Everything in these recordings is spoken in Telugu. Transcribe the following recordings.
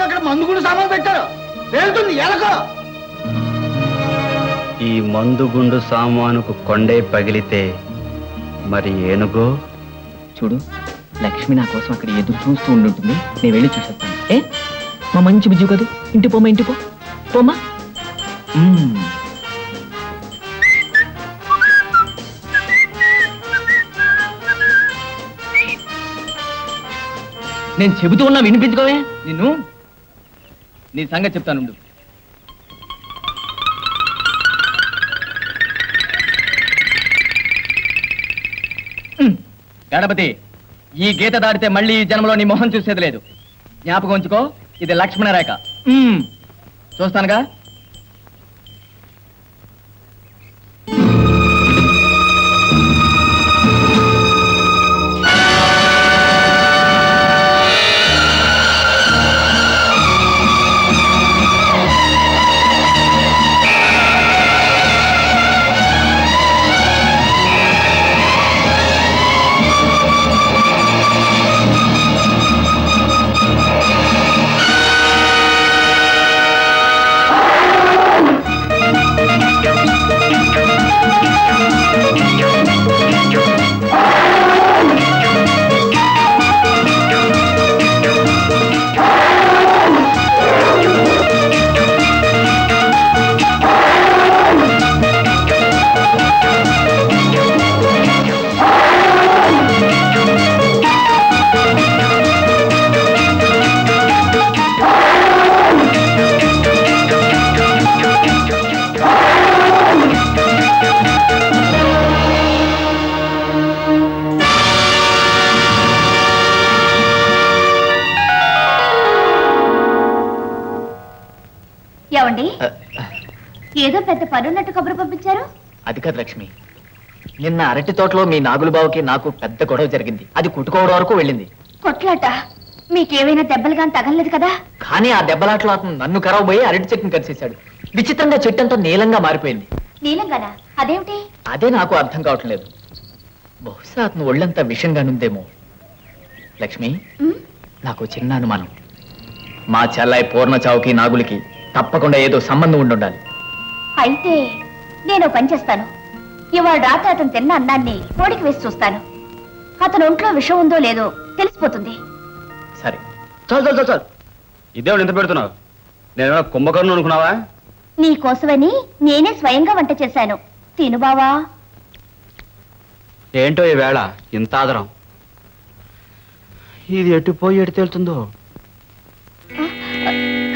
అక్కడ మందుగుండు సామాన్ పెట్టారు, వెళ్తుంది ఎలకో. ఈ మందుగుండు సామానుకు కొండే పగిలితే మరి ఏనుగో? చూడు, లక్ష్మి నా కోసం అక్కడ ఎదురు చూస్తూ ఉండుంటుంది. నేను వెళ్ళి చూసేస్తాను. మా మంచి బుజ్జు కదూ, ఇంటి పోమ్మా, ఇంటి పోమ్మా. నేను చెబుతూ ఉన్నా వినిపించుకోవే. నిన్ను నీ సంగతి చెప్తాను. గణపతి, ఈ గీత దాటితే మళ్ళీ ఈ జన్మలో నీ మొహం చూసేది లేదు. జ్ఞాపకం ఉంచుకో, ఇది లక్ష్మణ రేఖ. చూస్తానుగా. ఏదో పెద్ద పనున్నట్టు కబురు పంపించారు. అది కాదు లక్ష్మి, నిన్న అరటి తోటలో మీ నాగులు బావుకి నాకు పెద్ద గొడవ జరిగింది. అది కుట్టుకోవడం వరకు వెళ్ళింది. కొట్లాట? మీకేమైనా దెబ్బలు కానీ తగలలేదు కదా? కానీ ఆ దెబ్బలాట్లో అతను నన్ను కరవబోయి అరటి చెట్టుని కలిసేశాడు. విచిత్రంగా చెట్టు అంతా నీలంగా మారిపోయింది. నీలంగానా? అదేమిటి? అదే నాకు అర్థం కావట్లేదు. బహుశా అతను ఒళ్ళంతా విషంగానుందేమో. లక్ష్మి, నాకు చిన్న అనుమానం. మా చెల్లాయి పూర్ణ చావుకి నాగులకి తప్పకుండా ఏదో సంబంధం ఉండాలి. అయితే నేను పని చేస్తాను. ఇవాళ రాత్రి అతను తిన్న అన్నాన్ని కోడికి వేసి చూస్తాను. అతను ఒంట్లో విషం ఉందో లేదో తెలిసిపోతుంది. సరే. చాలు. ఇదేవాడు ఎంత పెడుతున్నావు? నేను కుంభకర్ణం అనుకున్నావా? నీ కోసమని నేనే స్వయంగా వంట చేశాను. తిను బావా. ఏంటో ఈ వేళ ఇంత ఆదరం. ఇది ఎటుపోయి ఎటు తేలుతుందో.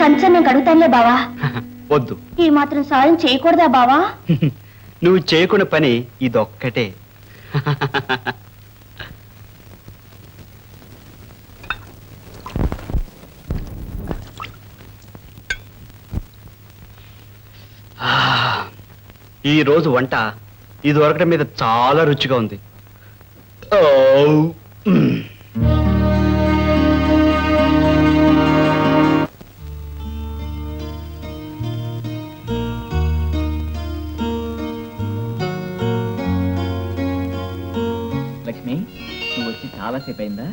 కంచెం నేను కడుగుతానులే బావా. వద్దు. ఈ మాత్రం సాయం చేయకూడదా బావా? నువ్వు చేయకున్న పని ఇదొక్కటే. ఈ రోజు వంట ఇది దొరకడం మీద చాలా రుచిగా ఉంది. లక్ష్మి, నువ్వు వచ్చి చాలాసేపు అయిందా?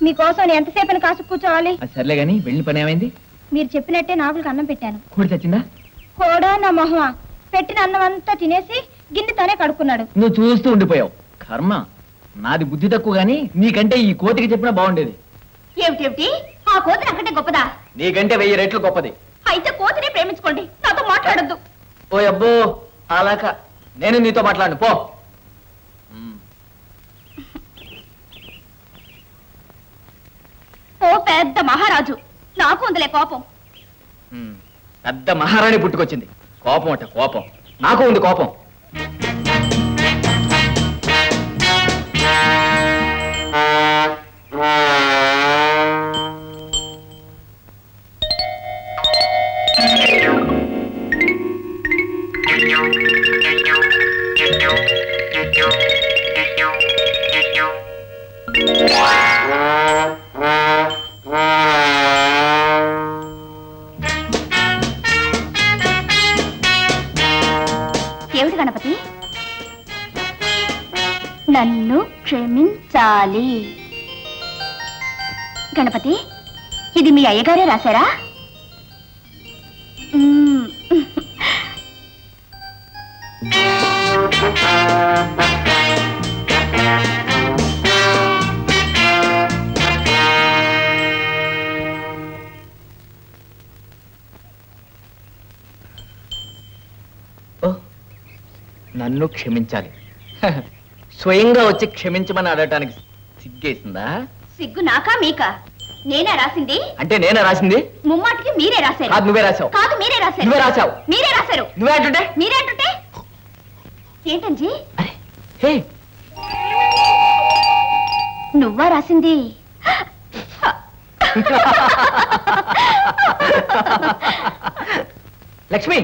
మీకోసం ఎంతసేపు కాసు కూర్చోవాలి? సర్లే గాని, వెళ్ళిన పని ఏమైంది? మీరు చెప్పినట్టే నాగులకు అన్నం పెట్టాను. కోడి చచ్చిందా? కూడా నా మొహమా, పెట్టిన అన్నం అంతా తినేసి గిన్నెతోనే కడుక్కున్నాడు. నువ్వు చూస్తూ ఉండిపోయావు. కర్మ, నాది బుద్ధి తక్కువ గాని నీకంటే ఈ కోతికి చెప్పినా బాగుండేది. ఏమిటి? ఆ కోతి నాకంటే గొప్పదా? నీకంటే 1000 రెట్లు గొప్పది. అయితే కోతిని ప్రేమించుకోండి, నాతో మాట్లాడొద్దు. ఓ అబ్బో, అలాక నేను నీతో మాట్లాడు పో. ఓ పెద్ద మహారాజు, నాకు ఉందిలే కోపం. పెద్ద మహారాణి పుట్టుకొచ్చింది. కోపం అంటే కోపం, నాకు ఉంది కోపం. ఏమిటి గణపతి? నన్ను క్షమించాలి. గణపతి, ఇది మీ అయ్యగారే రాశారా? మ్మ్. ఓ, నన్ను క్షమించాలి. స్వయంగా వచ్చి క్షమించమని అడగటానికి సిగ్గేసిందా? సిగ్గు నాకా మీకా? నేనే రాసింది. అంటే నేనే రాసింది? ముమ్మాటికి మీరే రాశారు. కాదు, నువ్వే రాసావు. కాదు, మీరే రాశారు. నువ్వే రాసావు. మీరే రాశారు. నువ్వే అంటుంటే? మీరే అంటుంటే ఏంటంజీ? అరే, హే, నువ్వా రాసింది? లక్ష్మి,